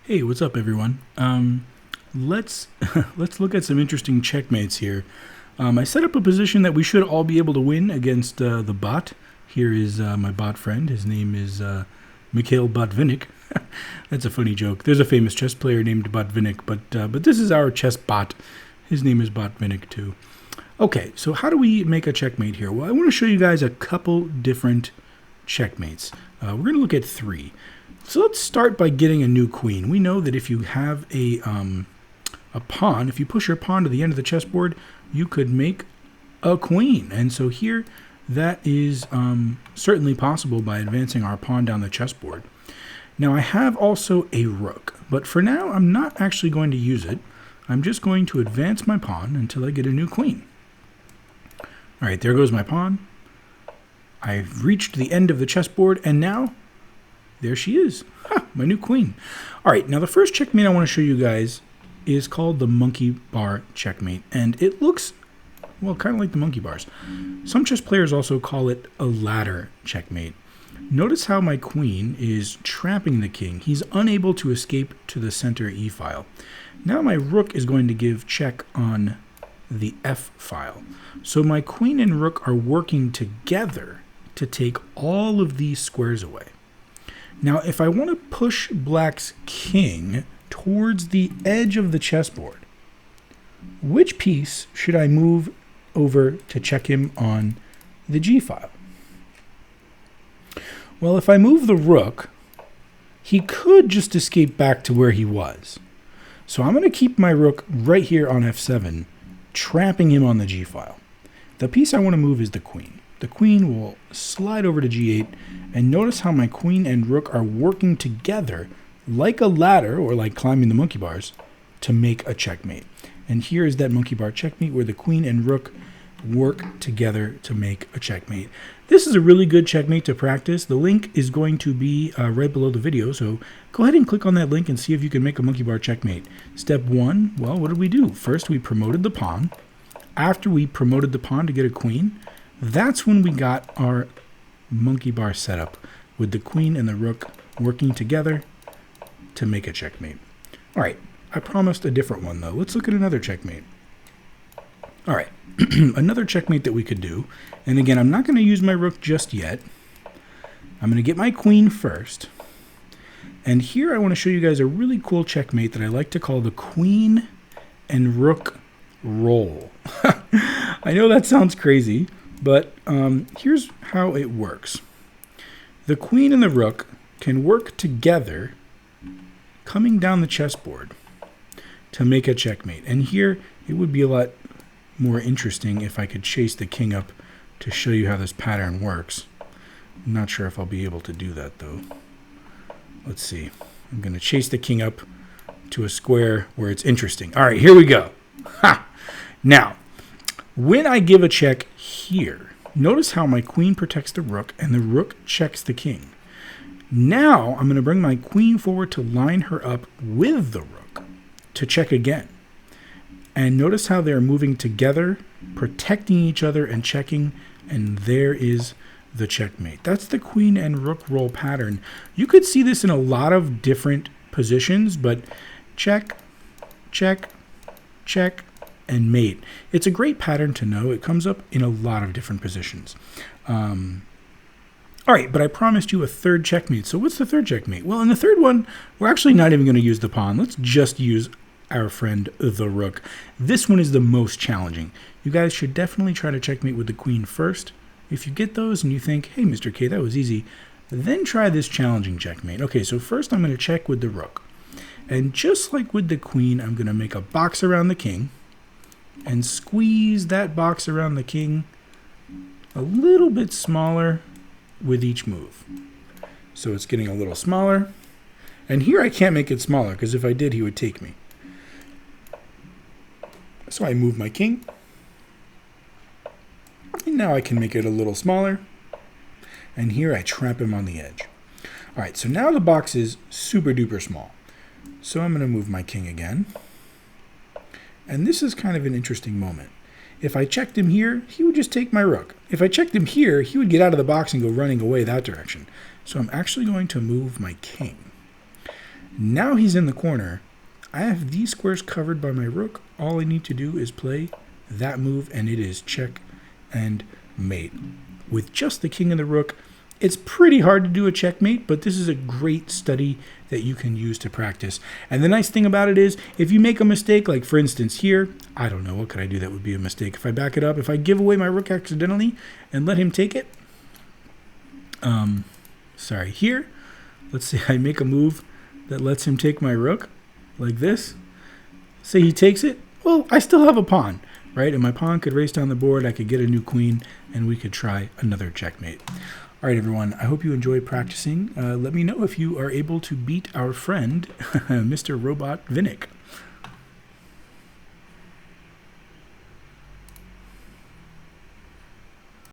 Hey, what's up, everyone? Let's let's look at some interesting checkmates here. I set up a position that we should all be able to win against the bot. Here is my bot friend. His name is Mikhail Botvinnik. That's a funny joke. There's a famous chess player named Botvinnik, but this is our chess bot. His name is Botvinnik too. Okay, so how do we make a checkmate here? Well, I want to show you guys a couple different checkmates. We're going to look at three. So let's start by getting a new queen. We know that if you have a pawn, if you push your pawn to the end of the chessboard, you could make a queen. And so here, that is certainly possible by advancing our pawn down the chessboard. Now I have also a rook, but for now I'm not actually going to use it. I'm just going to advance my pawn until I get a new queen. All right, there goes my pawn. I've reached the end of the chessboard, and now there she is, my new queen. All right, now the first checkmate I want to show you guys is called the monkey bar checkmate, and it looks, well, kind of like the monkey bars. Some chess players also call it a ladder checkmate. Notice how my queen is trapping the king. He's unable to escape to the center E file. Now my rook is going to give check on the F file. So my queen and rook are working together to take all of these squares away. Now, if I want to push black's king towards the edge of the chessboard, which piece should I move over to check him on the G file? Well, if I move the rook, he could just escape back to where he was. So I'm going to keep my rook right here on F7, trapping him on the G file. The piece I want to move is the queen. The queen will slide over to G8, and notice how my queen and rook are working together like a ladder, or like climbing the monkey bars, to make a checkmate. And here is that monkey bar checkmate where the queen and rook work together to make a checkmate. This is a really good checkmate to practice. The link is going to be right below the video, so go ahead and click on that link and see if you can make a monkey bar checkmate. Step one, well, what did we do? First, we promoted the pawn. After we promoted the pawn to get a queen, that's when we got our monkey bar setup, with the queen and the rook working together to make a checkmate. All right, I promised a different one though. Let's look at another checkmate. All right, another checkmate that we could do, and again, I'm not going to use my rook just yet. I'm going to get my queen first. And here I want to show you guys a really cool checkmate that I like to call the queen and rook roll. I know that sounds crazy, but here's how it works. The queen and the rook can work together coming down the chessboard to make a checkmate. And here it would be a lot more interesting if I could chase the king up to show you how this pattern works. I'm not sure if I'll be able to do that though. Let's see. I'm going to chase the king up to a square where it's interesting. All right, here we go. Ha! Now, when I give a check here, notice how my queen protects the rook and the rook checks the king. Now I'm going to bring my queen forward to line her up with the rook to check again. And notice how they're moving together, protecting each other and checking, and there is the checkmate. That's the queen and rook roll pattern. You could see this in a lot of different positions, but check, check, check, and mate. It's a great pattern to know. It comes up in a lot of different positions. All right, but I promised you a third checkmate. So what's the third checkmate? Well, in the third one, we're actually not even going to use the pawn. Let's just use our friend the rook. This one is the most challenging. You guys should definitely try to checkmate with the queen first. If you get those and you think, hey, Mr. K, that was easy, then try this challenging checkmate. Okay, so first I'm going to check with the rook. And just like with the queen, I'm going to make a box around the king and squeeze that box around the king a little bit smaller with each move. So it's getting a little smaller. And here I can't make it smaller because if I did, he would take me. So I move my king. And now I can make it a little smaller. And here I trap him on the edge. All right, so now the box is super duper small. So I'm going to move my king again. And this is kind of an interesting moment. If I checked him here, he would just take my rook. If I checked him here, he would get out of the box and go running away that direction. So I'm actually going to move my king. Now he's in the corner. I have these squares covered by my rook. All I need to do is play that move, and it is check and mate. With just the king and the rook, it's pretty hard to do a checkmate, but this is a great study that you can use to practice. And the nice thing about it is, if you make a mistake, like for instance here, I don't know, what could I do that would be a mistake? If I back it up, if I give away my rook accidentally and let him take it, here, let's say I make a move that lets him take my rook, like this. Say he takes it, well, I still have a pawn, right? And my pawn could race down the board, I could get a new queen, and we could try another checkmate. All right, everyone, I hope you enjoyed practicing. Let me know if you are able to beat our friend, Mr. Robotvinnik.